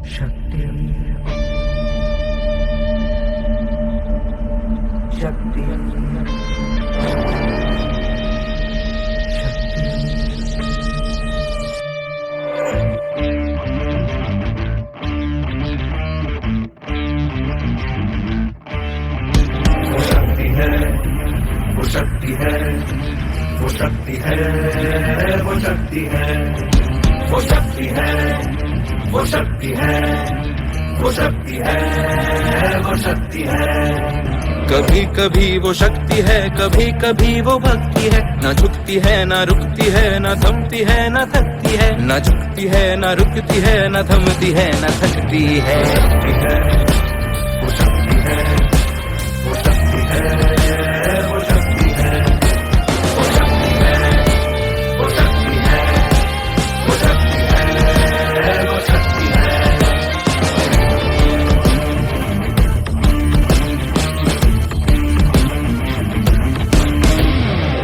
शक्ति शक्ति वो शक्ति है, वो शक्ति है, वो शक्ति है, वो शक्ति है, वो शक्ति है, वो शक्ति है, वो शक्ति है। कभी कभी वो शक्ति है, कभी कभी वो भक्ति है। ना झुकती है ना रुकती है, ना थमती है ना थकती है। ना झुकती है ना रुकती है, ना थमती है ना थकती है। वो शक्ति है, वो शक्ति है, वो शक्ति है, वो शक्ति है, वो शक्ति है, वो शक्ति है, वो शक्ति है।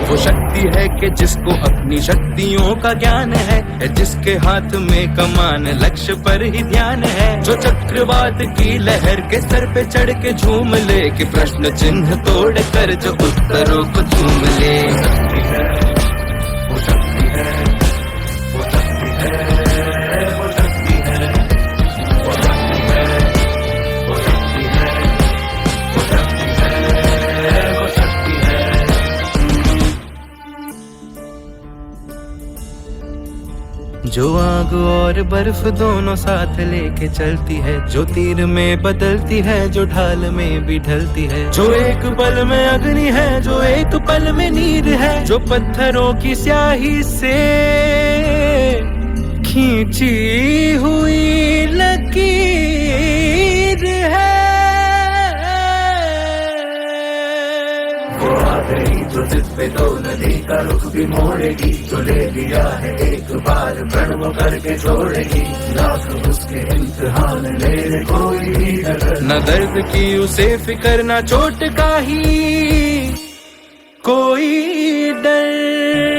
वो शक्ति है कि जिसको अपनी शक्तियों का ज्ञान है, जिसके हाथ में कमान लक्ष्य पर ही ध्यान है। जो चक्रवात की लहर के सर पे चढ़ के झूम ले, कि प्रश्न चिन्ह तोड़ कर जो उत्तरों को चूम ले। वो शक्ति है, वो शक्ति है, वो शक्ति है, वो शक्ति है, वो शक्ति है, वो शक्ति है, वो शक्ति है। जो आग और बर्फ दोनों साथ लेके चलती है, जो तीर में बदलती है, जो ढाल में भी ढलती है। जो एक पल में अग्नि है, जो एक पल में नीर है। जो पत्थरों की स्याही से खींची हुई लकीर है। वो आ गई जो जिस पे तो नदी का रुख भी मोड़ेगी, जो ले लिया है एक बार प्रण वो करके छोड़ेगी। लाख उसके इम्तिहान ले कोई भी डर न दर्द की उसे फिकर, न चोट का ही कोई डर।